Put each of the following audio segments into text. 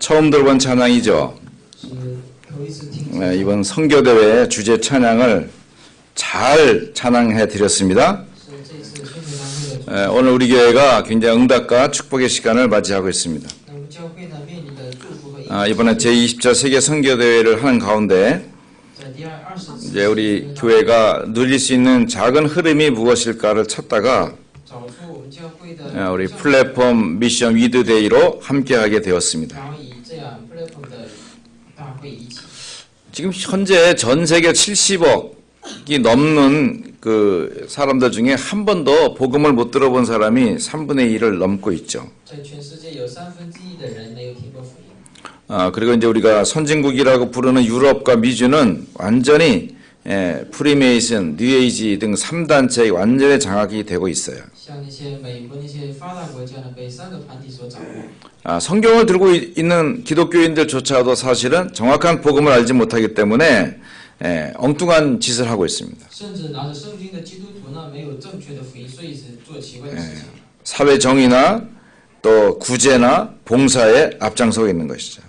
처음 들어본 찬양이죠. 이번 선교대회 주제 찬양을 잘 찬양해 드렸습니다. 오늘 우리 교회가 굉장히 응답과 축복의 시간을 맞이하고 있습니다. 이번에 제20차 세계 선교대회를 하는 가운데 이제 우리 교회가 누릴 수 있는 작은 흐름이 무엇일까를 찾다가 우리 플랫폼 미션 위드데이로 함께하게 되었습니다. 지금 현재 전 세계 70억이 넘는 그 사람들 중에 한 번도 복음을 못 들어본 사람이 3분의 1을 넘고 있죠. 그리고 이제 우리가 선진국이라고 부르는 유럽과 미주는 완전히 프리메이슨, 뉴에이지 등 3단체에 완전히 장악이 되고 있어요. 성경을 들고 있는 기독교인들조차도 사실은 정확한 복음을 알지 못하기 때문에 엉뚱한 짓을 하고 있습니다. 사회 정의나 또 구제나 봉사에 앞장서고 있는 것이죠.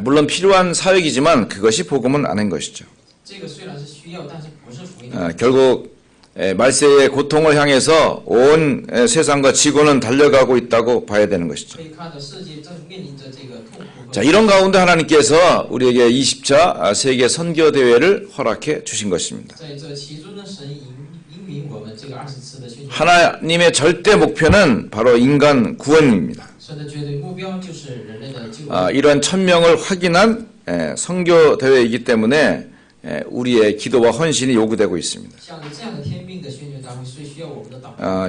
물론 필요한 사역이지만 그것이 복음은 아닌 것이죠. 결국 말세의 고통을 향해서 온 세상과 지구는 달려가고 있다고 봐야 되는 것이죠. 자, 이런 가운데 하나님께서 우리에게 20차 세계 선교대회를 허락해 주신 것입니다. 하나님의 절대 목표는 바로 인간 구원입니다. 이런 1000명을 확인한 선교대회이기 때문에 우리의 기도와 헌신이 요구되고 있습니다.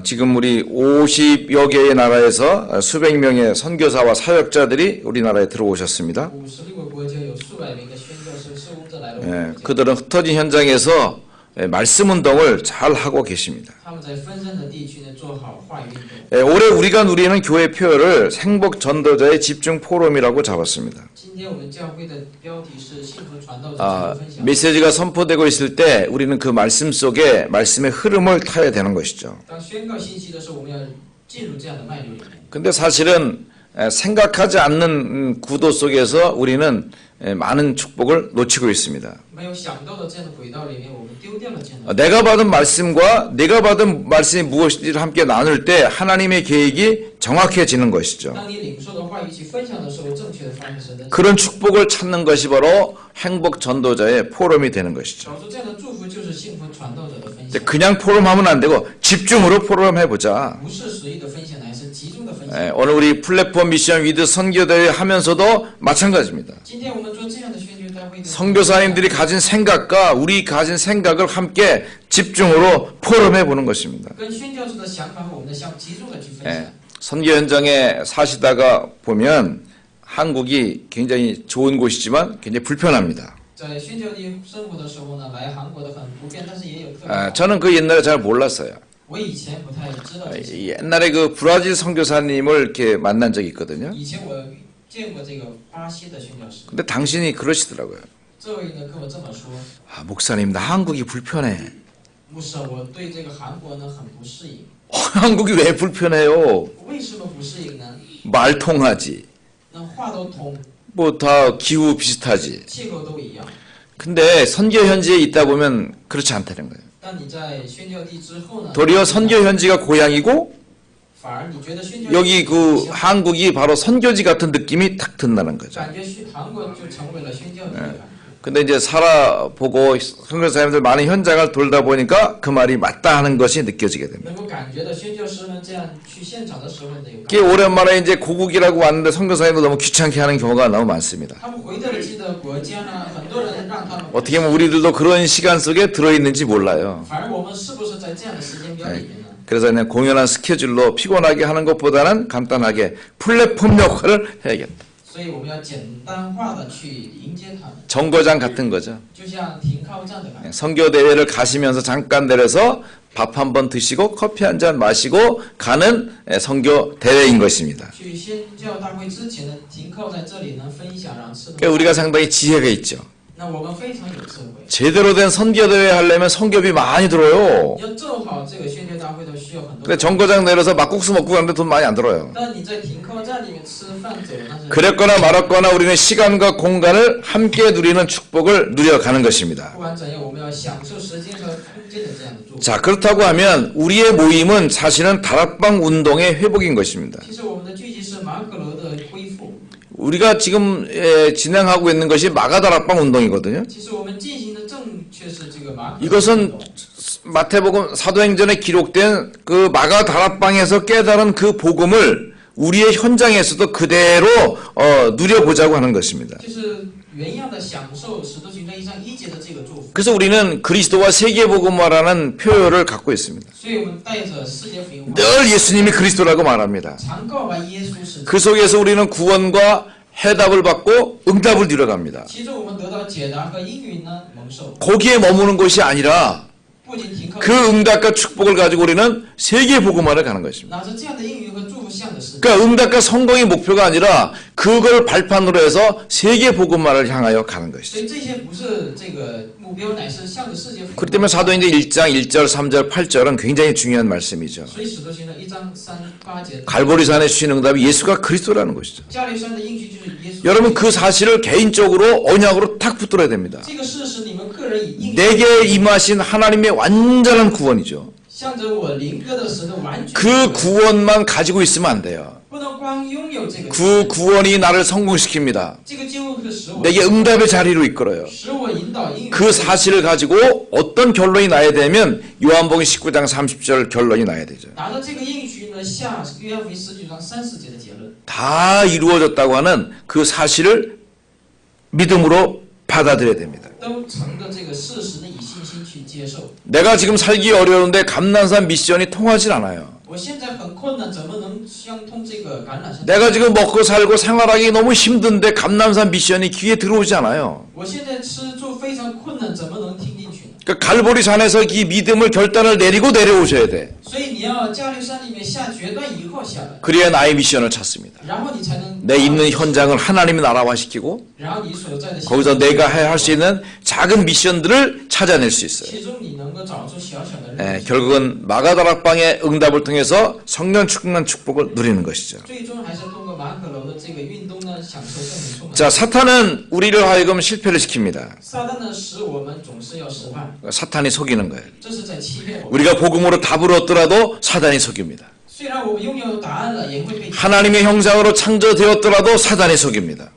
지금 우리 50여 개의 나라에서 수백 명의 선교사와 사역자들이 우리나라에 들어오셨습니다. 그들은 흩어진 현장에서 말씀 운동을 잘 하고 계십니다. 올해 우리가 누리는 교회 표어를 행복 전도자의 집중 포럼이라고 잡았습니다. 메시지가 선포되고 있을 때 우리는 그 말씀 속에 말씀의 흐름을 타야 되는 것이죠. 근데 사실은 생각하지 않는 구도 속에서 우리는 많은 축복을 놓치고 있습니다. 내가 받은 말씀과 내가 받은 말씀이 무엇인지를 함께 나눌 때 하나님의 계획이 정확해지는 것이죠. 그런 축복을 찾는 것이 바로 행복 전도자의 포럼이 되는 것이죠. 그냥 포럼하면 안 되고 집중으로 포럼해보자. 오늘 우리 플랫폼 미션 위드 선교대회 하면서도 마찬가지입니다. 선교사님들이 가진 생각과 우리 가진 생각을 함께 집중으로 포럼해보는 것입니다. 선교 현장에 사시다가 보면 한국이 굉장히 좋은 곳이지만 굉장히 불편합니다. 저는 그 옛날에 잘 몰랐어요. 옛날에 그 브라질 선교사님을 이렇게 만난 적이 있거든요. 근데 당신이 그러시더라고요. 목사님, 나 한국이 불편해. 한국이 왜 불편해요? 말 통하지. 뭐 다 기후 비슷하지. 근데 선교 현지에 있다 보면 그렇지 않다는 거예요. 도리어 선교 현지가 고향이고 여기 그 한국이 바로 선교지 같은 느낌이 탁 든다는 거죠. 근데 이제 살아보고 선교사님들 많은 현장을 돌다 보니까 그 말이 맞다 하는 것이 느껴지게 됩니다. 꽤 오랜만에 이제 고국이라고 왔는데 선교사님도 너무 귀찮게 하는 경우가 너무 많습니다. 어떻게 보면 우리들도 그런 시간 속에 들어있는지 몰라요. 그래서 그냥 공연한 스케줄로 피곤하게 하는 것보다는 간단하게 플랫폼 역할을 해야겠다. 정거장 같은 거죠. 선교대회를 가시면서 잠깐 내려서 밥 한 번 드시고 커피 한 잔 마시고 가는 선교대회인 것입니다. 그러니까 우리가 상당히 지혜가 있죠. 제대로 된 선교대회 하려면 선교비 많이 들어요. 근데 정거장 내려서 막국수 먹고 가는데 돈 많이 안 들어요. 그랬거나 말았거나 우리는 시간과 공간을 함께 누리는 축복을 누려가는 것입니다. 자, 그렇다고 하면 우리의 모임은 사실은 다락방 운동의 회복인 것입니다. 우리가 지금 진행하고 있는 것이 마가다락방 운동이거든요. 이것은 마태복음 사도행전에 기록된 그 마가다락방에서 깨달은 그 복음을 우리의 현장에서도 그대로 누려보자고 하는 것입니다. 그래서 우리는 그리스도와 세계복음화라는 표현을 갖고 있습니다. 늘 예수님이 그리스도라고 말합니다. 그 속에서 우리는 구원과 해답을 받고 응답을 누려갑니다. 거기에 머무는 것이 아니라 그 응답과 축복을 가지고 우리는 세계복음화를 가는 것입니다. 그러니까 응답과 성공이 목표가 아니라 그걸 발판으로 해서 세계복음화를 향하여 가는 것이죠. 그렇기 때문에 사도행전 1장 1절 3절 8절은 굉장히 중요한 말씀이죠. 갈보리산에 주신 응답이 예수가 그리스도라는 것이죠. 여러분 그 사실을 개인적으로 언약으로 탁 붙들어야 됩니다. 내게 임하신 하나님의 완전한 구원이죠. 그 구원만 가지고 있으면 안 돼요. 그 구원이 나를 성공시킵니다. 내게 응답의 자리로 이끌어요. 그 사실을 가지고 어떤 결론이 나야 되면 요한복음 19장 30절 결론이 나야 되죠. 다 이루어졌다고 하는 그 사실을 믿음으로 받아들여야 됩니다. 내가 지금 살기 어려운데 감난산 미션이 통하진 않아요. 내가 지금 먹고 살고 생활하기 너무 힘든데 감난산 미션이 귀에 들어오지 않아요. 그러니까 갈보리 산에서 이 믿음을 결단을 내리고 내려오셔야 돼. 그래야 나의 미션을 찾습니다. 내 있는 현장을 하나님의 나라화시키고 거기서 내가 할 수 있는 작은 미션들을 찾아낼 수 있어요. 결국은 마가다락방의 응답을 통해서 성령 충만 축복을 누리는 것이죠. 자, 사탄은 우리를 하여금 실패를 시킵니다. 사탄이 속이는 거예요. 우리가 복음으로 답을 얻더라도 사단이 속입니다. 하나님의 형상으로 창조되었더라도 사단이 속입니다.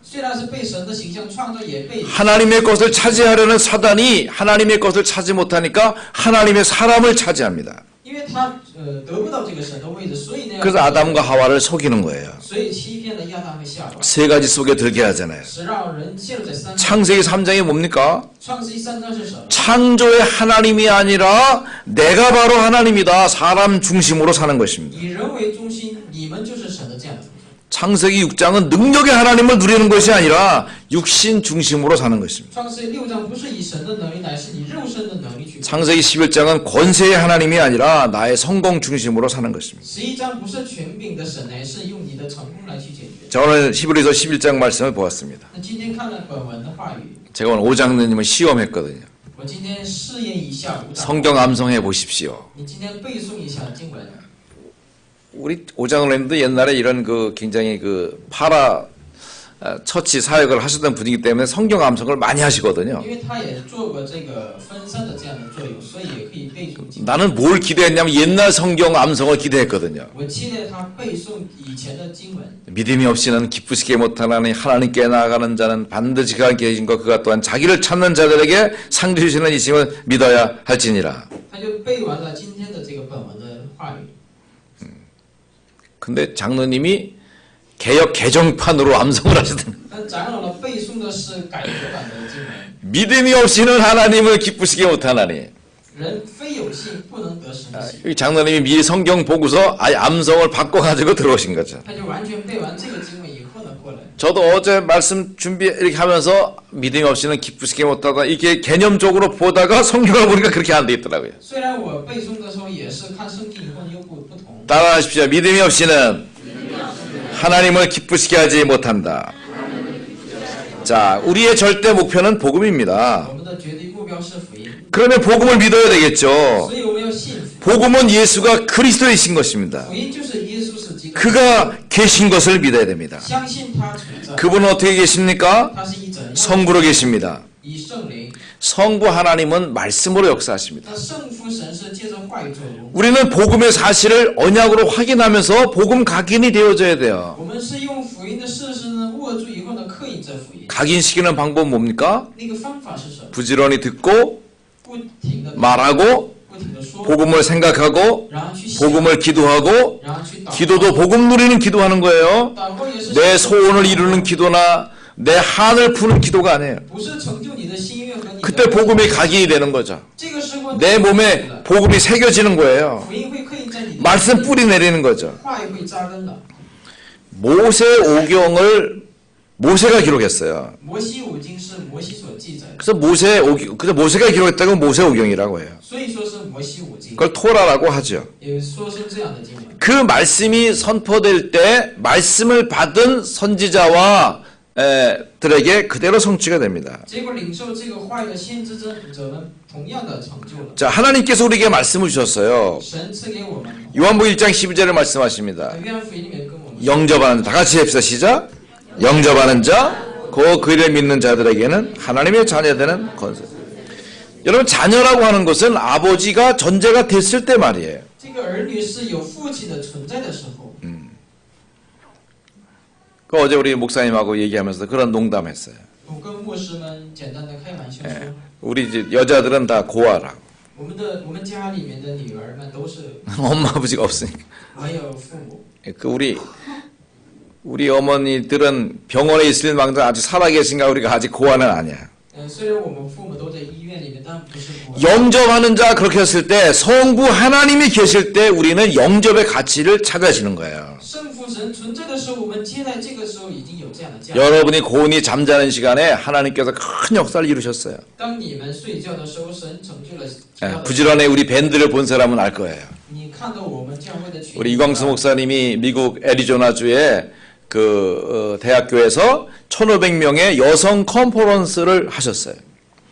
하나님의 것을 차지하려는 사단이 하나님의 것을 차지 못하니까 하나님의 사람을 차지합니다. 그래서 아담과 하와를 속이는 거예요. 세 가지 속에 들게 하잖아요. 창세기 3장이 뭡니까? 창조의 하나님이 아니라 내가 바로 하나님이다. 사람 중심으로 사는 것입니다. 창세기 6장은 능력의 하나님을 누리는 것이 아니라 육신 중심으로 사는 것입니다. 창세기 11장은 권세의 하나님이 아니라 나의 성공 중심으로 사는 것입니다. 자, 오늘 히브리서 11장 말씀을 보았습니다. 제가 오늘 오장로님을 시험했거든요. 성경 암송해 보십시오. 우리 오장로님도 옛날에 이런 그 굉장히 그 파라 처치 사역을 하시던 분이기 때문에 성경 암송을 많이 하시거든요. 나는 뭘 기대했냐면 옛날 성경 암송을 기대했거든요. 믿음이 없이는 기쁘시게 못하나니 하나님께 나아가는 자는 반드시 그가 계신 것 그가 또한 자기를 찾는 자들에게 상 주시는 이심을 믿어야 할지니라. 근데 장로님이 개역 개정판으로 암송을 하시던 믿음이 없이는 하나님을 기쁘시게 못하나니. 장로님이 미리 성경 보고서 아예 암송을 바꿔가지고 들어오신 거죠. 저도 어제 말씀 준비 이렇게 하면서 믿음이 없이는 기쁘시게 못하다 이게 개념적으로 보다가 성경을 보니까 그렇게 안 돼 있더라고요. 따라하십시오. 믿음이 없이는 하나님을 기쁘시게 하지 못한다. 자, 우리의 절대 목표는 복음입니다. 我们的绝对目标是福音， 그러면 복음을 믿어야 되겠죠. 所以我们要信福。 복음은 예수가 그리스도이신 것입니다. 福音就是耶稣是基督， 그가 계신 것을 믿어야 됩니다. 相信他存在， 그분은 어떻게 계십니까? 他是一整样， 성부로 계십니다. 以圣灵， 성부 하나님은 말씀으로 역사하십니다. 那圣父神是借着话语做工。 우리는 복음의 사실을 언약으로 확인하면서 복음 각인이 되어져야 돼요. 我们是用福音的事实呢握住以后呢，刻印这福音。 각인시키는 방법은 뭡니까? 那个方法是什么？ 부지런히 듣고 不停的 말하고 不停的说， 복음을 생각하고 然后去想， 복음을 기도하고 然后去祷 기도도 복음 누리는 기도하는 거예요. 祷告也是 내 소원을 이루는 기도나 내 한을 푸는 기도가 아니에요. 不是成就你的心愿和你的。 그때 복음이 각인이 되는 거죠. 这个时候 내 몸에 복음이 새겨지는 거예요. 福音会刻印在你的 말씀 뿌리 내리는 거죠. 话语会扎根的。 모세오경을 모세가 기록했어요. 摩西五经是摩西所记载的， 그래서 모세가 기록했다고 모세오경이라고 해요. 所以说是摩西五经， 그걸 토라라고 하죠. 也说是这样的经文。 그 말씀이 선포될 때 말씀을 받은 선지자와 들에게 그대로 성취가 됩니다. 结果领受这个话语的先知者们同样的成就了。 자, 하나님께서 우리에게 말씀을 주셨어요. 神赐给我们， 요한복음 1장 12절을 말씀하십니다. 约翰福音里面跟我们说， 영접하는 자, 다 같이 합시다. 시작. 영접하는 자, 그 그를 믿는 자들에게는 하나님의 자녀되는 권세. 여러분, 자녀라고 하는 것은 아버지가 존재가 됐을 때 말이에요. 这个儿女是有父亲的存在的时候。 어제 우리 목사님하고 얘기하면서 그런 농담했어요. 我跟牧师们简单的开玩笑说， 우리 집 여자들은 다 고아라고. 我们家里面的女儿们都是 엄마 아버지가 없으니까. 没有父母。 그 우리 어머니들은 병원에 있을 망정 아직 살아계신가 우리가 아직 고아는 아니야. 虽然我们父母都在医院里面，但不是孤儿。 영접하는 자 그렇게 했을 때 성부 하나님이 계실 때 우리는 영접의 가치를 찾아지는 거예요. 圣父神存在的时候，我们接待这个时候已经有这样的价值。 여러분이 고온히 잠자는 시간에 하나님께서 큰 역사를 이루셨어요. 当你们睡觉的时候，神成就了奇妙的事。 부지런히 우리 밴드를 본 사람은 알 거예요. 你看到我们教会的群， 우리 이광수 목사님이 미국 애리조나주의 대학교에서 1,500명의 여성 컨퍼런스를 하셨어요.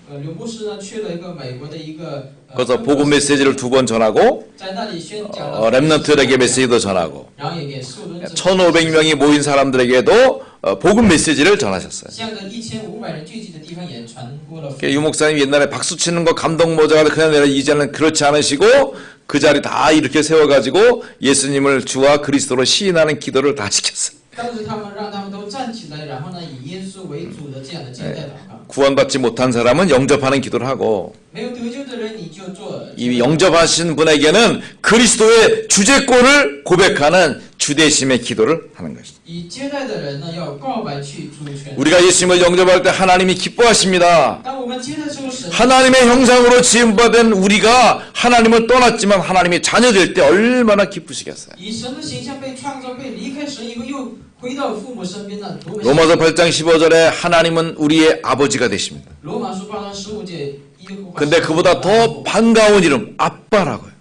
刘牧师呢去了一个美国的一个 그래서 복음 메시지를 2번 전하고 在那里宣讲了 렘넌트들에게 메시지도 전하고 然后也给数轮 1,500명이 모인 사람들에게도 복음 메시지를 전하셨어요. 向着1500人聚集的地方也传播了。 유 목사님 옛날에 박수 치는 거 감동 모자가 그냥 내려 이제는 그렇지 않으시고 그 자리 다 이렇게 세워가지고 예수님을 주와 그리스도로 시인하는 기도를 다 시켰어요. 当时他们让他们都站起来，然后呢以耶稣为主的这样的接待祷告。 구원받지 못한 사람은 영접하는 기도를 하고 没有得救的人，你就做 이 영접하신 분에게는 그리스도의 주제권을 고백하는 주대심의 기도를 하는 것입니다. 以接待的人呢要告白去主权。 우리가 예수님을 영접할 때 하나님이 기뻐하십니다. 当我们接待之后，神 하나님의 형상으로 지음받은 우리가 하나님을 떠났지만 하나님이 자녀될 때 얼마나 기쁘시겠어요. 以神的形象被创造，被离开神以后又回到父母身边呢，多么 로마서 8장 15절에 하나님은 우리의 아버지가 되십니다. 罗马书8章15节，耶和华 근데 그보다 더 반가운 이름 아빠라고요.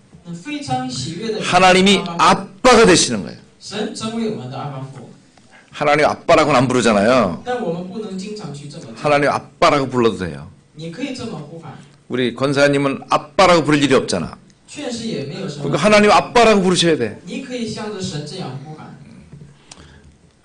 非常喜悦的 하나님이 아빠가 되시는 거예요. 神成为我们的阿爸父， 하나님 아빠라고는 안 부르잖아요. 但我们不能经常去这么做。 하나님 아빠라고 불러도 돼요. 你可以这么呼喊， 우리 권사님은 아빠라고 부를 일이 없잖아. 确实也没有什么 그러니까 。 하나님 아빠라고 부르셔야 돼. 你可以向着神这样呼喊。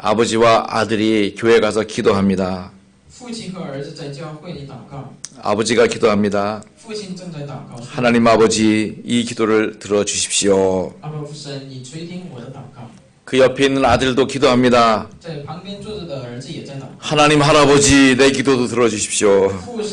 아버지와 아들이 교회 가서 기도합니다. 父亲和儿子在教会里祷告， 아버지가 기도합니다. 父亲正在祷告说 하나님 아버지 이 기도를 들어주십시오. 阿爸父神，你垂听我的祷告。 그 옆에 있는 아들도 기도합니다. 在旁边坐着的儿子也在祷告。 하나님 할아버지 내 기도도 들어주십시오. 父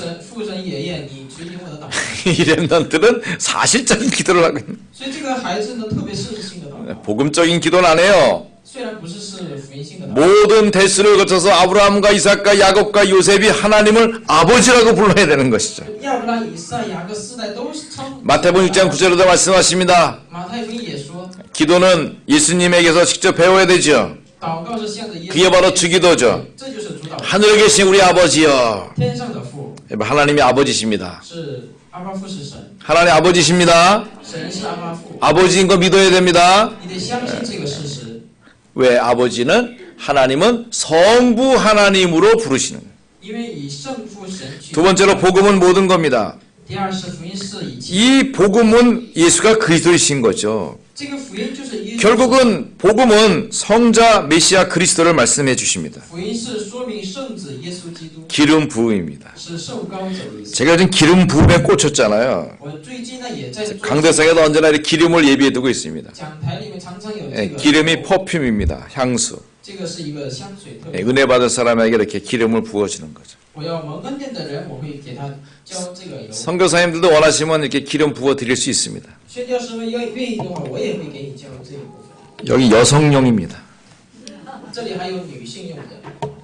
神爷爷，你垂听我的祷告。 이 렘넌트는 사실적인 기도를 하고 있는 所以这个孩子呢，特别事实性的祷告， 복음적인 기도는 안 해요. 虽然不是福音性的祷告。 모든 대수를 거쳐서 아브라함과 이삭과 야곱과 요셉이 하나님을 아버지라고 불러야 되는 것이죠. 亚伯拉、以撒、雅各四代都是称。 마태복음 6장 9절에도 말씀하십니다. 马太福音也说， 기도는 예수님에게서 직접 배워야 되죠. 祷告是向着耶稣。 그게 바로 주기도죠. 这就是主祷。 하늘에 계신 우리 아버지여. 天上的父 하나님이 아버지십니다. 是阿爸父是神， 하나님 아버지십니다. 神是阿爸父， 아버지인 거 믿어야 됩니다. 你得相信这个事实。 왜 아버지는 하나님은 성부 하나님으로 부르시는 거예요. 因为以圣父神去 두 번째로 복음은 모든 겁니다. 第二是福音是一切 이 복음은 예수가 그리스도이신 거죠. 这个福音就是耶稣 결국은 복음은 성자 메시아 그리스도를 말씀해 주십니다. 福音是说明圣子耶稣基督 기름 부음입니다. 是受膏者的意思 제가 요즘 기름 부음에 꽂혔잖아요. 我最近呢也在做 강대상에도 언제나 이렇게 기름을 예비해 두고 있습니다. 讲台里面常常有 예, 这个 기름이 퍼퓸입니다. 향수. 这个是一个香水特 예, 别 은혜 받은 사람에게 이렇게 기름을 부어주는 거죠. 我要蒙恩典的人我会给他浇这个油 선교사님들도 원하시면 이렇게 기름 부어 드릴 수 있습니다. 宣教师们愿意的话我也会给你浇这一部分 여기 여성용입니다. 这里还有女性用的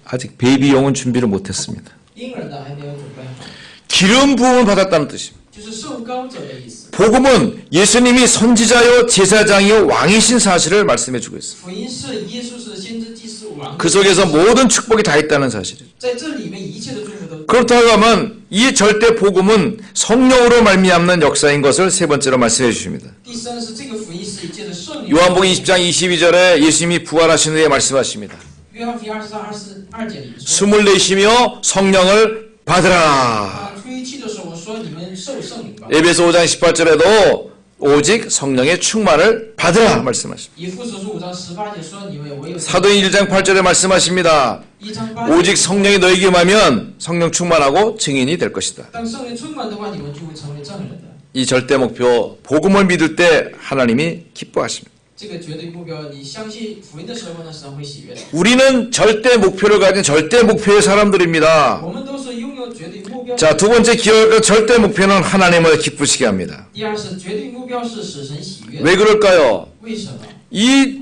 아직 베이비용은 준비를 못했습니다. 婴儿的还没有准备好 기름 부음을 받았다는 뜻입니다. 就是受膏者的意思 복음은 예수님이 선지자요 제사장이요 왕이신 사실을 말씀해 주고 있습니다. 福音是耶稣是先知祭司王 그 속에서 모든 축복이 다 있다는 사실이죠. 在这里面一切的祝福都 그렇다고 하면 이 절대 복음은 성령으로 말미암는 역사인 것을 세 번째로 말씀해 주십니다. 第三是这个福音是一切的圣灵 요한복음 20장 22절에 예수님이 부활하신 후에 말씀하십니다. 约翰福音23:22节里说 숨을 내쉬며 성령을 받으라. 啊吹气的时候我说你们受圣灵吧 에베소 5장 18절에도 오직 성령의 충만을 받으라 말씀하십니다. 以弗所书5章18节说你们唯有 사도행 1장 8절에 말씀하십니다. 1章8 오직 성령이 너에게 임하면 성령 충만하고 증인이 될 것이다. 当圣灵充满的话你们就会成为证人的 이 절대 목표 복음을 믿을 때 하나님이 기뻐하십니다. 这个绝对目标你相信福音的时候呢神会喜悦的 우리는 절대 목표를 가진 절대 목표의 사람들입니다. 我们都是拥有绝对目标 자, 두 번째 기억할 절대 목표는 하나님을 기쁘시게 합니다. 第二是绝对目标是使神喜悦 왜 그럴까요? 为什么 이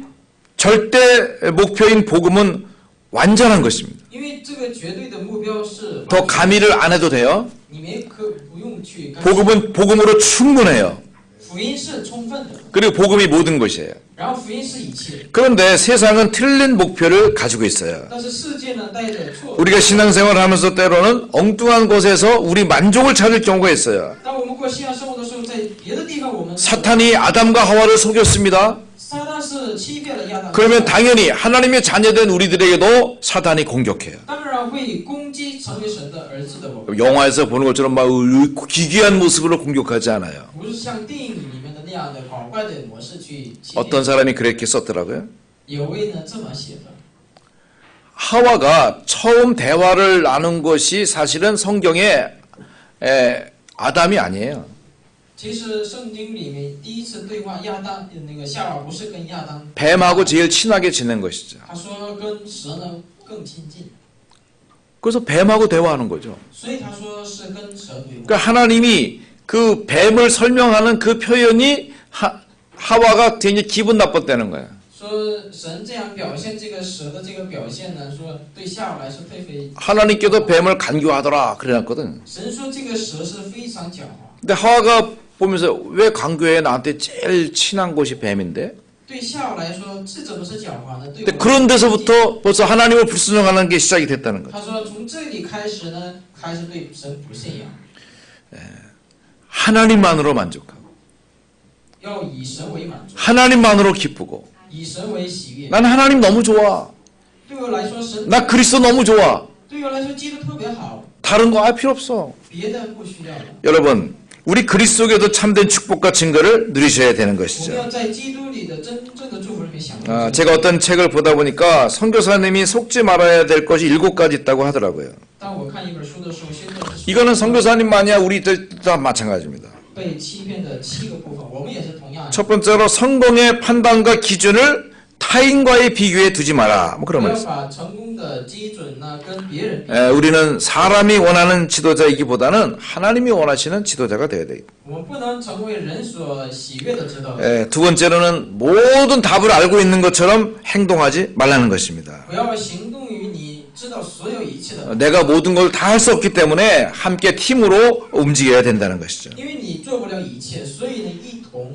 절대 목표인 복음은 완전한 것입니다. 因为这个绝对的目标是 더 가미를 안 해도 돼요. 你们可不用去干 복음은 복음으로 충분해요. 福音是充分的 그리고 복음이 모든 것이에요. 然后福音是一切 그런데 세상은 틀린 목표를 가지고 있어요. 但是世界呢带着错 우리가 신앙생활을 하면서 때로는 엉뚱한 곳에서 우리 만족을 찾을 경우가 있어요. 当我们过信仰生活的时候在别的地方我们 사탄이 아담과 하와를 속였습니다. 撒旦是欺骗了亚当 그러면 당연히 하나님의 자녀된 우리들에게도 사탄이 공격해요. 当然会攻击成为神的儿子的我们 영화에서 보는 것처럼 막 기괴한 모습으로 공격하지 않아요. 不是像电影里面的那样的搞怪的模式去欺 어떤 骗 사람이 그렇게 썼더라고요. 有位呢这么写的 하와가 처음 대화를 나눈 것이 사실은 성경에 아담이 아니에요. 其实圣经里面第一次对话亚当那个夏娃不是跟亚当 뱀하고 제일 친하게 지낸 것이죠. 他说跟蛇呢更亲近 그래서 뱀하고 대화하는 거죠. 所以他说是跟蛇对话 그러니까 하나님이 그 뱀을 설명하는 그 표현이 하와가 굉장히 기분 나빴다는 거예요. 说神这样表现这个蛇的这个表现呢说对夏娃来说特别 하나님께도 뱀을 간교하더라 그래놨거든. 神说这个蛇是非常狡猾 근데 하와가 보면서 왜 간교해? 나한테 제일 친한 곳이 뱀인데? 对夏娃来说这怎么是狡猾呢 근데 그런 데서부터 벌써 하나님을 불순종하는 게 시작이 됐다는 거죠. 他说从这里开始呢开始对神不信仰 하나님만으로 만족하고 要以神为满足 하나님만으로 기쁘고 以神为喜悦 난 하나님 너무 좋아. 对我来说神 나 그리스도 너무 좋아. 对我来说基督特别好 다른 거 필요 없어. 别的不需要了 여러분 우리 그리스도에도 참된 축복과 증거를 누리셔야 되는 我们 것이죠. 要在基督里的真正的祝福里面享受 제가 어떤 책을 보다 보니까 선교사님이 속지 말아야 될 것이 7가지 있다고 하더라고요. 当我看一本书的时候宣教是 이거는 선교사님만이 아니라 우리들 다 마찬가지입니다. 被欺骗的7个部分我们也是同样的 첫 번째로 성공의 판단과 기준을 타인과의 비교에 두지 마라. 뭐 不 그런 要 말씀. 把成功的基准呢跟别人比 우리는 사람이 원하는 지도자이기보다는 하나님이 원하시는 지도자가 되어야 돼요. 我们不能成为人所喜悦的指导 두 번째로는 모든 답을 알고 있는 것처럼 행동하지 말라는 것입니다. 不要行动于你知道所有一切的 내가 모든 걸 다 할 수 없기 때문에 함께 팀으로 움직여야 된다는 것이죠. 因为你做不了一切所以呢一同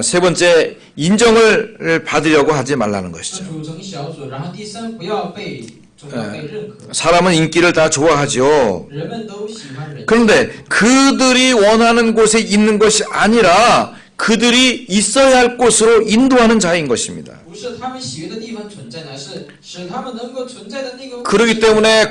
세 번째, 인정을 받으려고 하지 말라는 것이죠. 组成小组然后第三不要被总要被认可 사람은 인기를 다 좋아하죠. 人们都喜欢人 그런데 그들이 원하는 곳에 있는 것이 아니라 그들이 있어야 할 곳으로 인도하는 자인 것입니다. 不是他们喜悦的地方存在乃是使他们能够存在的那个位置。 그렇기 때문에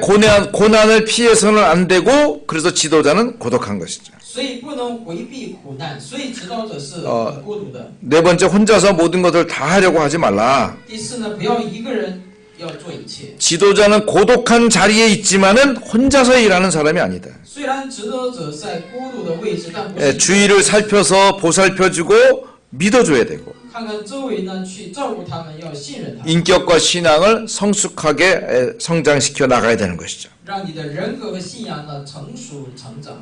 고난을 피해서는 안 되고 그래서 지도자는 고독한 것이죠. 所以不能回避苦难，所以指导者是很孤独的。 네 번째, 혼자서 모든 것을 다 하려고 하지 말라. 第四呢，不要一个人要做一切。 지도자는 고독한 자리에 있지만은 혼자서 일하는 사람이 아니다. 虽然指导者在孤独的位置，但不是 주위를 살펴서 보살펴주고 믿어줘야 되고 看看周围呢，去照顾他们，要信任他们， 인격과 신앙을 성숙하게 성장시켜 나가야 되는 것이죠. 让你的人格和信仰呢成熟成长。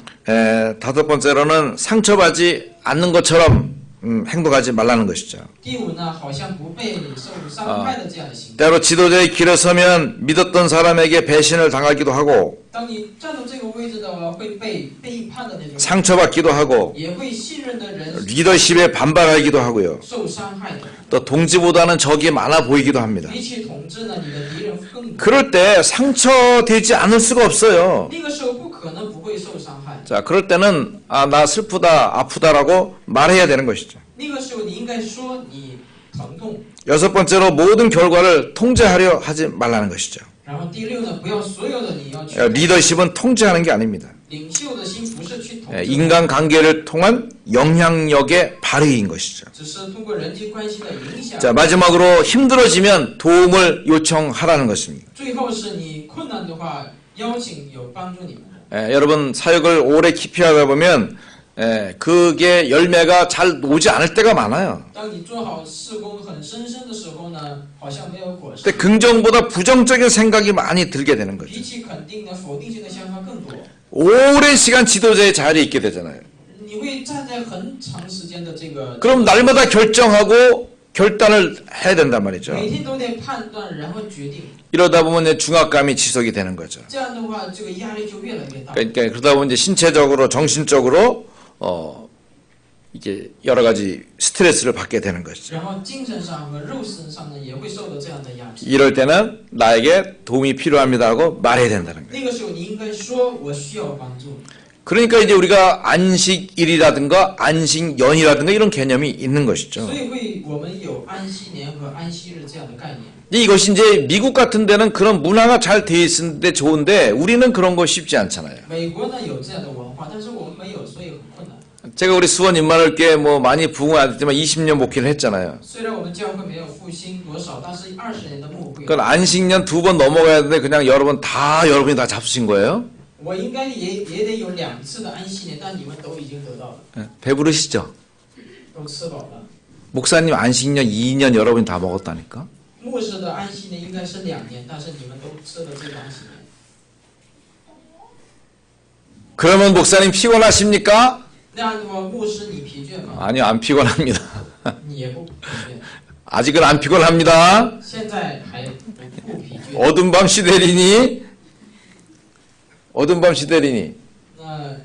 다섯 번째로는 상처받지 않는 것처럼 행동하지 말라는 것이죠. 第五呢，好像不被受伤害的这样的行为。 때로 지도자의 길에 서면 믿었던 사람에게 배신을 당하기도 하고 当你站到这个位置的话，会被背叛的那种， 상처받기도 하고 也会信任的人 리더십에 반발하기도 하고요. 受伤害的。 또 동지보다는 적이 많아 보이기도 합니다. 比起统治呢，你的敌人更多。 그럴 때 상처되지 않을 수가 없어요. 那个时候不可能不会受伤害。 자, 그럴 때는 나 슬프다, 아프다라고 말해야 되는 것이죠. 那个时候你应该说你疼痛。 여섯 번째로 모든 결과를 통제하려 하지 말라는 것이죠. 然后第六呢，不要所有的你要去 리더십은 통제하는 게 아닙니다. 领袖的心不是去统治， 인간관계를 통한 영향력의 발휘인 것이죠. 只是通过人际关系的影响。 자, 마지막으로 힘들어지면 도움을 요청하라는 것입니다. 最后是你困难的话，邀请有帮助你们的。 여러분 사역을 오래 깊이 하다 보면 그게 열매가 잘 오지 않을 때가 많아요. 当你做好事工很深的时候呢，好像没有果实。 근데 긍정보다 부정적인 생각이 많이 들게 되는 거죠. 比起肯定的、否定性的想法更多。 오랜 시간 지도자의 자리에 있게 되잖아요. 你会站在很长时间的这个， 그럼 날마다 결정하고 결단을 해야 된단 말이죠. 每天都得判断，然后决定。 이러다 보면 이제 중압감이 지속이 되는 거죠. 这样的话，这个压力就越来越大。 그러니까 그러다 보면 이제 신체적으로 정신적으로 이게 여러 가지 스트레스를 받게 되는 것이죠. 然后精神上和肉身上呢，也会受到这样的压制。 이럴 때는 나에게 도움이 필요합니다 하고 말해야 된다는 거예요. 那个时候你应该说我需要帮助。 그러니까 이제 우리가 안식일이라든가 안식연이라든가 이런 개념이 있는 것이죠. 所以我们有安息年和安息日这样的概念。 이것이 이제 미국 같은 데는 그런 문화가 잘 돼 있는데 좋은데 우리는 그런 거 쉽지 않잖아요. 美国呢有这样的文化，但是我们没有，所以很困难。 제가 우리 수원 임마누엘교회 뭐 많이 부흥을 안 했지만 20년 목회를 했잖아요. 虽然我们教会没有复兴多少，但是20年的牧会， 그건 안식년 2번 넘어가야 되는데 그냥 여러분이 다 잡수신 거예요? 我应该也得有2次的安息年，但你们都已经得到了， 배부르시죠? 都吃饱了。 목사님 안식년 2년 여러분이 다 먹었다니까? 牧师的安息年应该是2年，但是你们都吃了这个安息年。 그러면 목사님 피곤하십니까? 那样的话，牧师你疲倦吗？ 아니요, 안 피곤합니다. 你也不疲倦， 아직은 안 피곤합니다. 现在还不疲倦。 어두운 밤 시대리니那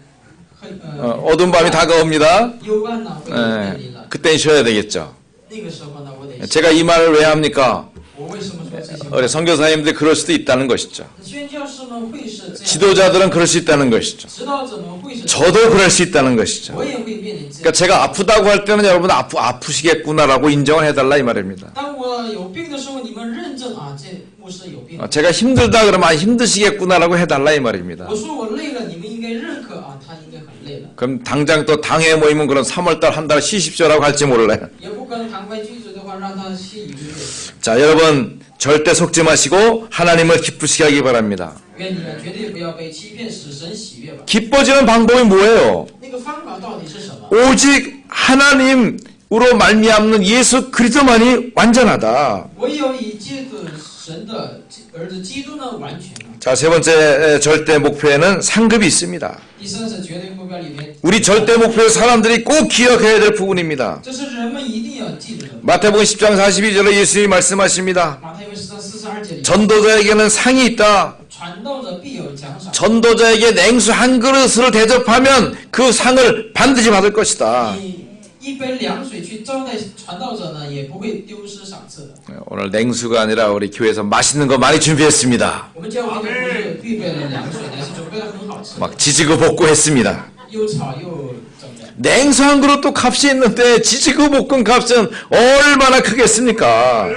어두운 밤이 다가옵니다. 幽暗呢会面临了， 그땐 쉬어야 되겠죠. 那个时候呢，我得。 제가 이 말을 왜 합니까? 我为什么说这些话？ 우리 선교사님들 그럴 수도 있다는 것이죠. 宣教士们会是这样， 지도자들은 그럴 수 있다는 것이죠. 指导者们会是， 저도 그럴 수 있다는 것이죠. 我也会面临这 그러니까 样。 제가 아프다고 할 때는 여러분 아프시겠구나라고 인정을 해달라 이 말입니다. 当我有病的时候，你们认证啊，这牧师有病。 제가 힘들다 그러면 힘드시겠구나라고 해달라 이 말입니다. 我说我累了，你们应该认可啊，他应该很累了。 그럼 당장 또 당회 모이면 그럼 3월달 한 달 쉬십시오라고 할지 몰라요. 也不可能堂会拒绝的话，让他歇一个月。 자, 여러분 절대 속지 마시고 하나님을 기쁘시게 하기 바랍니다. 愿你们绝对不要被欺骗，使神喜悦吧。 기뻐지는 방법이 뭐예요? 那个方法到底是什么？ 오직 하나님으로 말미암는 예수 그리스도만이 완전하다. 唯有以借着神的儿子基督呢完全了。 자, 세 번째 절대 목표에는 상급이 있습니다. 第三是绝对目标里面， 우리 절대 목표의 사람들이 꼭 기억해야 될 부분입니다. 这是人们一定要记住的。 마태복음 10장 42절에 예수님이 말씀하십니다. 马太福音10章42节里， 전도자에게는 상이 있다. 传道者必有奖赏。 전도자에게 냉수 한 그릇을 대접하면 그 상을 반드시 받을 것이다. 你一杯凉水去招待传道者呢，也不会丢失赏赐的。 오늘 냉수가 아니라 우리 교회에서 맛있는 거 많이 준비했습니다. 我们教会呢不是预备了凉水，乃是准备了很好吃的， 막 지지고 볶고 했습니다. 又炒又整的。 냉수 한 그릇도 값이 있는데 지지고 볶은 값은 얼마나 크겠습니까?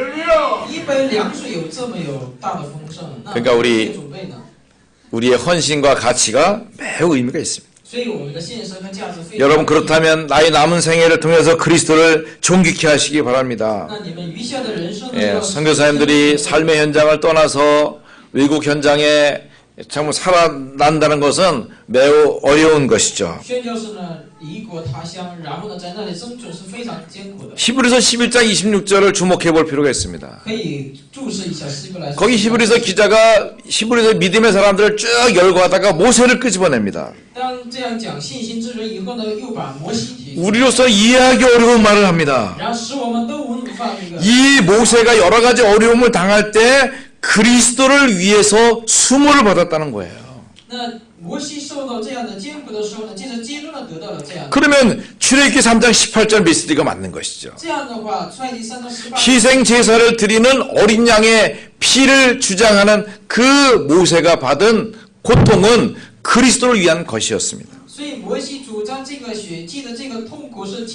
一杯凉水有这么有大的丰盛，那 그러니까 这 우리 些准备呢？ 우리의 헌신과 가치가 매우 의미가 있습니다. 所以我们的献身和价值非常。 여러분 그렇다면 나의 남은 생애를 통해서 그리스도를 존귀케 하시기 바랍니다. 那你们余下的人生呢？ 예, 선교사님들이 삶의 현장을 떠나서 외국 현장에 참 살아난다는 것은 매우 어려운 것이죠. 宣教士呢，异国他乡，然后呢，在那里生存是非常艰苦的。 히브리서 11장 26절을 주목해 볼 필요가 있습니다. 可以注视一下希伯来书。 거기 히브리서 기자가 히브리서 믿음의 사람들을 쭉 열거하다가 모세를 끄집어냅니다. 当这样讲信心之人以后呢，又把摩西提出， 우리로서 이해하기 어려운 말을 합니다. 然后使我们都无法那个。 이 모세가 여러 가지 어려움을 당할 때 그리스도를 위해서 수모를 받았다는 거예요. 那摩西受到这样的艰苦的时候呢，借着基督呢，得到了这样的。 그러면 출애굽기 3장 18절 메시지가 맞는 것이죠. 这样的话，出埃及3章18。 희생 제사를 드리는 어린 양의 피를 주장하는 그 모세가 받은 고통은 그리스도를 위한 것이었습니다. 所以摩西主张这个血祭的这个痛苦是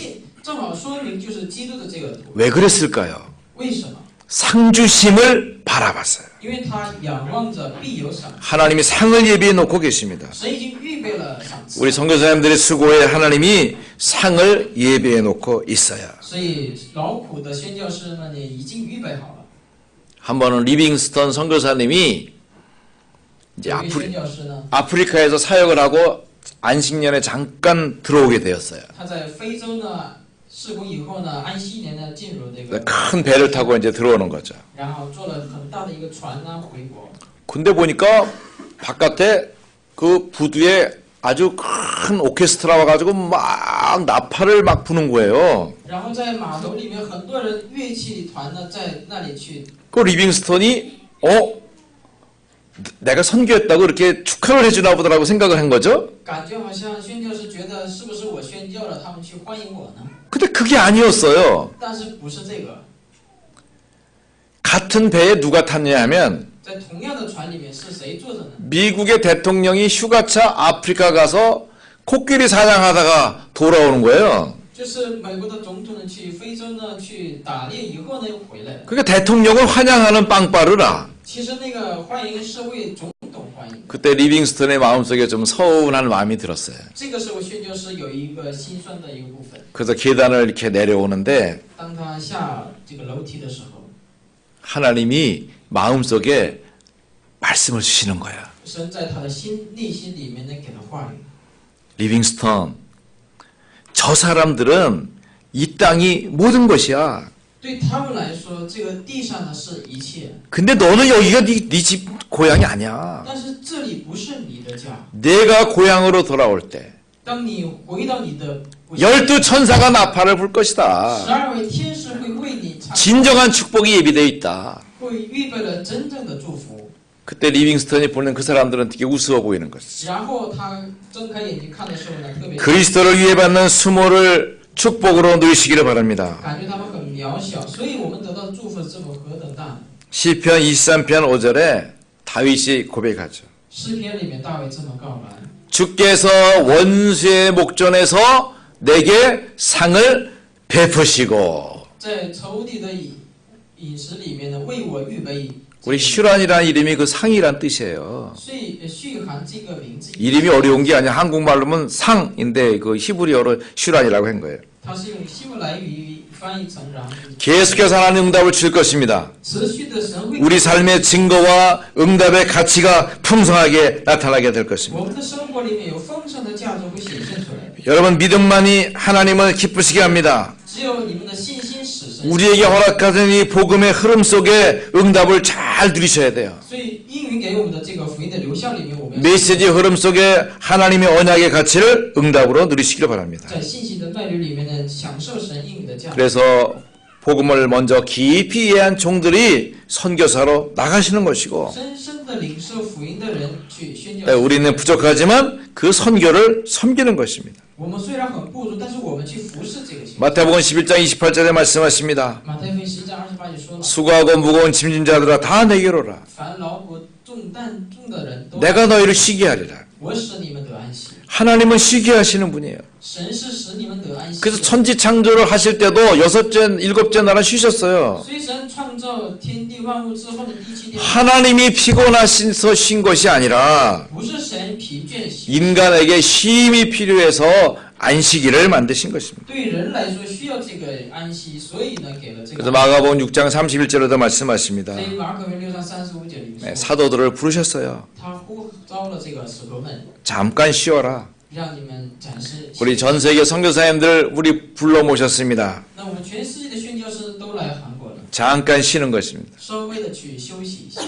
正好说明就是基督的这个。 왜 그랬을까요? 为什么？ 상주심을 바라봤어요. 因为他仰望着必有赏， 하나님이 상을 예비해 놓고 계십니다. 神已经预备了赏赐。 우리 선교사님들의 수고에 하나님이 상을 예비해 놓고 있어요. 所以劳苦的宣教师们也已经预备好了。 한 번은 리빙스턴 선교사님이 이제 有一位宣教师呢， 아프리카에서 사역을 하고 안식년에 잠깐 들어오게 되었어요. 他在非洲呢事工以后呢，安息年呢进入这个， 큰 배를 타고 이제 들어오는 거죠. 然后坐了很大的一个船呢回国。 근데 보니까 바깥에 그 부두에 아주 큰 오케스트라 와가지고 막 나팔을 막 부는 거예요. 然后在码头里面，很多人乐器团呢在那里去。 그 리빙스턴이 내가 선교했다고 이렇게 축하를 해주나 보더라고 생각을 한 거죠. 感觉好像宣教师觉得是不是我宣教了，他们去欢迎我呢？ 근데 그게 아니었어요. 但是不是这个， 같은 배에 누가 탔냐 하면 在同样的船里面是谁坐着呢？ 미국의 대통령이 휴가차 아프리카 가서 코끼리 사냥하다가 돌아오는 거예요. 就是美国的总统呢去非洲呢去打猎以后呢又回来了。 그러니까 대통령을 환영하는 빵빠르라. 其实那个欢迎是为总统欢迎。 그때 리빙스턴의 마음속에 좀 서운한 마음이 들었어요. 这个时候宣教师有一个心酸的一个部分。 그래서 계단을 이렇게 내려오는데 当他下这个楼梯的时候， 하나님이 마음속에 말씀을 주시는 거야. 神在他的内心里面呢给他话语。 리빙스턴, 저 사람들은 이 땅이 모든 것이야. 对他们来说，这个地上的是一切， 근데 너는 여기가 네 집 고향이 아니야. 但是这里不是你的家。 내가 고향으로 돌아올 때 当你回到你的故乡， 12 천사가 나팔을 불 것이다. 12位天使会为你唱， 진정한 축복이 예비되어 있다. 会预备了真正的祝福。 그때 리빙스턴이 보는 그 사람들은 되게 우스워 보이는 거지. 然后他睁开眼睛看的时候呢，特别 그리스도를 위해 받는 수모를 축복으로 누리시기를 바랍니다. 感觉他们很渺小，所以我们得到祝福这么何等大。 시편 23편 5절에 다윗이 고백하죠. 诗篇里面大卫这么告白： 주께서 원수의 목전에서 내게 상을 베푸시고. 在仇敌的饮食里面呢，为我预备。 우리 슈란이라는 이름이 그 상이란 뜻이에요. 所以续航这个名字， 이름이 어려운 게 아니야. 한국말로는 상인데 그 히브리어로 슈란이라고 한 거예요. 它是用希伯来语翻译成，然后 계속해서 하나님 응답을 줄 것입니다. 持续的神会。 우리 삶의 증거와 응답의 가치가 풍성하게 나타나게 될 것입니다. 我们的生活里面有丰盛的价值会显现出来。 여러분 믿음만이 하나님을 기쁘시게 합니다. 只有你们的信心使神。 우리에게 허락하신 이 복음의 흐름 속에 응답을 잘 누리셔야 돼요. 所以应允给我们的这个福音的流向里面，我们要 메시지 흐름 속에 하나님의 언약의 가치를 응답으로 누리시기를 바랍니다. 在信息的脉率里面呢，享受神应允的价值。 그래서 복음을 먼저 깊이 이해한 종들이 선교사로 나가시는 것이고 深深的领受福音的人去宣教。 우리는 부족하지만 그 선교를 섬기는 것입니다. 我们虽然很不足，但是我们去服侍这个信。 마태복음 11장 28절에 말씀하십니다. 马太福音11章28节说了： 수고하고 무거운 짐진 자들아 다 내게로 오라. 凡劳苦重担重的人都， 내가 너희를 쉬게 하리라. 我使你们得安息。 하나님은 쉬게 하시는 분이에요. 神是使你们得安息 그래서 的。 천지 창조를 하실 때도 여섯째, 일곱째 날은 쉬셨어요. 所以神创造天地万物之后的第七天， 하나님이 피곤하셔서 쉰 것이 아니라 不是神疲倦息， 인간에게 쉼이 필요해서 안식일을 만드신 것입니다. 对人来说需要这个安息，所以呢给了这 그래서 个。 마가복음 6장 31절에도 말씀하십니다. 所以马可福音6章35节里 네, 面说， 사도들을 부르셨어요. 他呼召了这个使徒们， 잠깐 쉬어라. 让你们暂时。 우리 전 세계 선교사님들 우리 불러 모셨습니다. 那我们全世界的宣教师都来韩国了， 잠깐 쉬는 것입니다. 稍微的去休息一下，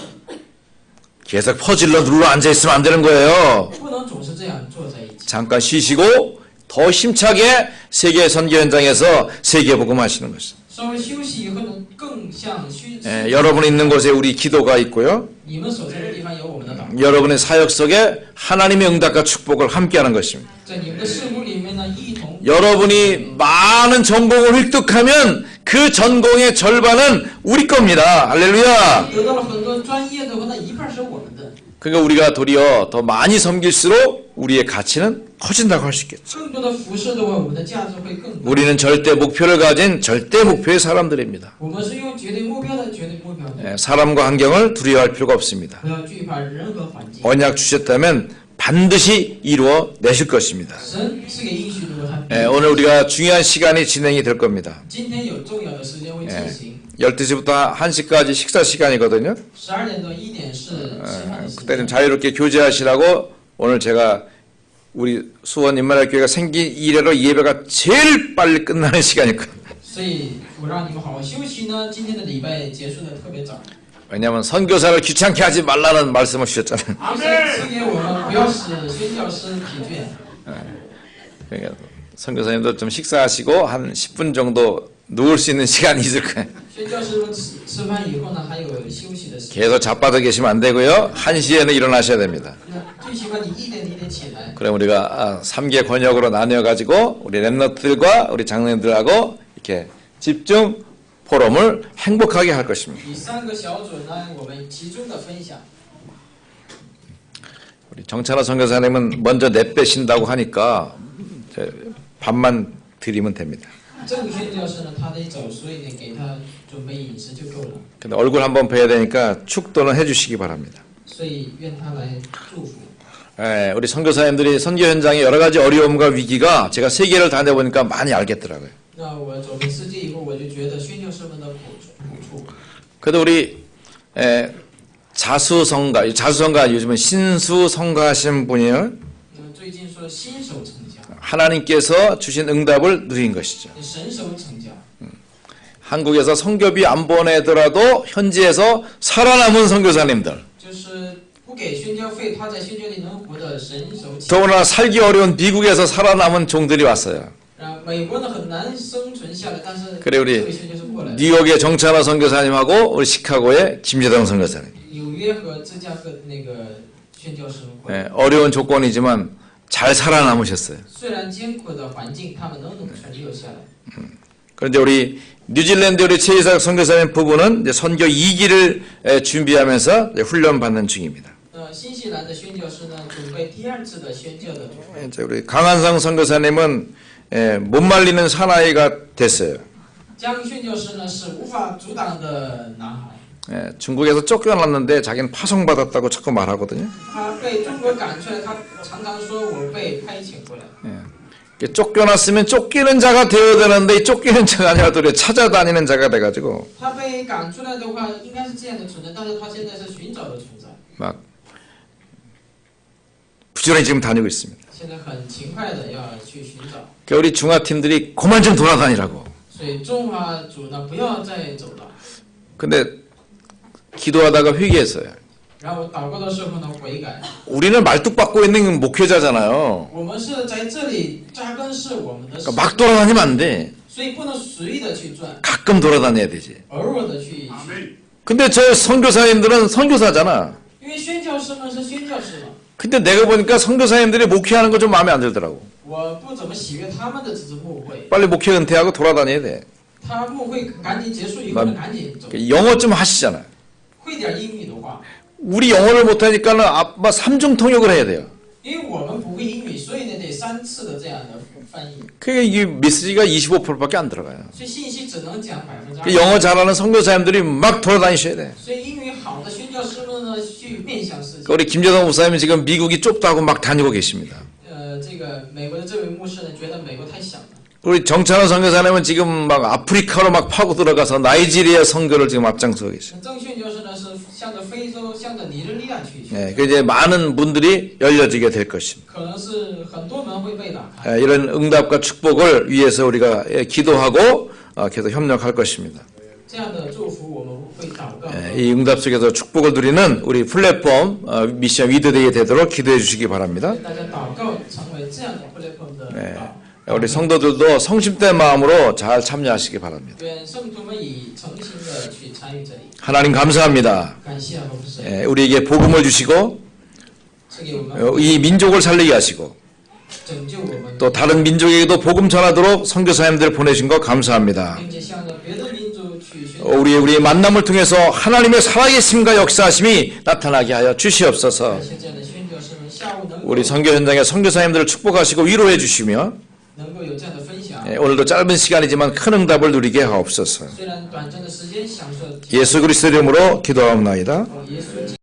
계속 퍼질러 눌러 앉아 있으면 안 되는 거예요. 不能总是这样坐在一起。 잠깐 쉬시고 더 힘차게 세계 선교 현장에서 세계 복음 하시는 것입니다. 稍微休息以后呢，更像여러분 있는 곳에 우리 기도가 있고요. 你们所在的地方有我们的祷告， 여러분의 사역 속에 하나님의 응답과 축복을 함께하는 것입니다. 在你们的事务里面呢，一同。 여러분이 많은 전공을 획득하면 그 전공의 절반은 우리 겁니다. 할렐루야. 得到了很多专业的话，那一半是我们的。 그러니까 우리가 도리어 더 많이 섬길수록 우리의 가치는 커진다고 할 수 있겠죠. 更多的服饰的话，我们的价值会更多。 우리는 절대 목표를 가진 절대 목표의 사람들입니다. 我们是用绝对目标的绝对目标的， 사람과 환경을 두려워할 필요가 없습니다. 不要惧怕人和环境。 언약 주셨다면 반드시 이루어 내실 것입니다. 神是给应许的，他 오늘 우리가 중요한 시간이 진행이 될 겁니다. 今天有重要的时间会进行。 12시부터 1시까지 식사 시간이거든요. 12点到1点是吃饭的时 그때는 间。 자유롭게 교제하시라고 오늘 제가 우리 수원 인문학교회가 생긴 이래로 예배가 제일 빨리 끝나는 시간일 거예요. 所以我让你们好好休息呢。今天的礼拜结束的特别早。 왜냐하면 선교사를 귀찮게 하지 말라는 말씀을 주셨잖아요. 赐给我们不要使宣教师疲倦。 그러니까 선교사님도 좀 식사하시고 한 10분 정도 누울 수 있는 시간이 있을 거예요. 宣教师们吃饭以后呢，还有休息的时间。 계속 자빠져 계시면 안 되고요. 1시에는 일어나셔야 됩니다. 那最起码你1点你得起来。 그럼 우리가 3개 권역으로 나뉘어 가지고 우리 랩너들과 우리 장로님들하고 이렇게 집중 포럼을 행복하게 할 것입니다. 以3个小组呢，我们集中的分享。 우리 정찬호 선교사님은 먼저 내빼신다고 하니까 이제 밥만 드리면 됩니다. 郑宣教师呢，他得走，所以呢，给他准备饮食就够了。 근데 얼굴 한번 뵈야 되니까 축도는 해주시기 바랍니다. 所以愿他来祝福。 우리 선교사님들이 선교 현장의 여러 가지 어려움과 위기가 제가 세계를 다녀보니까 많이 알겠더라고요. 那我走遍世界以后，我就觉得宣教师们的苦处。 그래도 우리 자수성가 요즘은 신수성가 하신 분이에요. 最近说新手成家， 하나님께서 주신 응답을 누린 것이죠. 神手成家。 한국에서 선교비 안 보내더라도 현지에서 살아남은 선교사님들. 就是不给宣教费，他在宣教里能活的神手起。 더구나 살기 어려운 미국에서 살아남은 종들이 왔어요. 然后美国呢很难生存下来，但是 그래 这 우리 位宣教师过来。 뉴욕의 정찬호 선교사님하고 우리 시카고의 김재동 선교사님. 纽约和芝加哥那个宣教师们过来。 어려운 조건이지만 잘 살아남으셨어요. 虽然艰苦的环境，他们都能存留下来。 그런데 우리 뉴질랜드 우리 최이삭 선교사님 부부는 이제 선교 2기를 준비하면서 훈련 받는 중입니다. 新西兰的宣教师呢，准备第2次的宣教的。 이제 우리 강한상 선교사님은 못 말리는 사나이가 됐어요. 江宣教师呢是无法阻挡的男孩。 중국에서 쫓겨났는데 자기는 파송받았다고 자꾸 말하거든요. 他被中国赶出来，他常常说我被派遣过来。 쫓겨났으면 쫓기는 자가 되어야 되는데 이 쫓기는 자가 아니라 도리어 찾아다니는 자가 돼가지고 他被赶出来的话，应该是这样的存在，但是他现在是寻找的存在。 막 부지런히 지금 다니고 있습니다. 现在很勤快的要去寻找， 그러니까 우리 중화팀들이 그만 좀 돌아다니라고. 所以中华组呢不要再走了。 근데 기도하다가 회개했어요. 然后祷告的时候呢悔改。 우리는 말뚝박고 있는 목회자잖아요. 我们是在这里扎根是我们的事， 그러니까 막 돌아다니면 안 돼. 所以不能随意的去转， 가끔 돌아다녀야 되지. 偶尔的去。 근데 저 선교사님들은 선교사잖아. 因为宣教师们是宣教师嘛， 근데 내가 보니까 선교사님들이 목회하는 거 좀 마음에 안 들더라고. 我不怎么喜悦他们的只是牧会， 빨리 목회 은퇴하고 돌아다녀야 돼. 他牧会赶紧结束以后呢赶紧走， 영어 좀 하시잖아. 会点英语的话， 우리 영어를 못하니까는 아마 삼중 통역을 해야 돼요. 因为我们不会英语，所以呢得3次的这样的翻译， 그게 이게 메시지가 25%밖에 안 들어가요. 所以信息只能讲2%。 그 영어 잘하는 선교사님들이 막 돌아다니셔야 돼. 所以英语好的宣教师们呢，去面向世界。 우리 김재동 목사님은 지금 미국이 좁다고 막 다니고 계십니다. 这个美国的这位牧师呢，觉得美国太小了。 우리 정찬호 선교사님은 지금 막 아프리카로 막 파고 들어가서 나이지리아 선교를 지금 앞장서고 계셔요. 郑宣教师呢，是向着非洲，向着尼日利亚去， 예, 그 이제 많은 분들이 열려지게 될 것입니다. 可能是很多门会被打开。 예, 이런 응답과 축복을 위해서 우리가 기도하고 계속 협력할 것입니다. 这样的祝福我们会祷告。 예, 이 응답 속에서 축복을 누리는 우리 플랫폼 미션 위드데이 되도록 기도해 주시기 바랍니다. 大家祷告成为这样的 platform 的 예, 우리 성도들도 성심된 마음으로 잘 참여하시기 바랍니다. 愿圣徒们以诚心的去参与这里。 하나님 감사합니다. 感谢我们神， 예, 우리에게 복음을 주시고 赐给我们 이 민족을 살리게 하시고 拯救我们， 또 다른 민족에게도 복음 전하도록 선교사님들 보내신 것 감사합니다. 并且向着别的民族去宣。 우리의 만남을 통해서 하나님의 살아계심과 역사하심이 나타나게 하여 주시옵소서. 感谢这样的宣教师们，下午能够 우리 선교 현장의 선교사님들을 축복하시고 위로해 주시며 能够有这样的分享。 예, 오늘도 짧은 시간이지만 큰 응답을 누리게 하옵소서. 虽然短暂的时间享受， 예수 그리스도 이름으로 기도하옵나이다. 耶稣基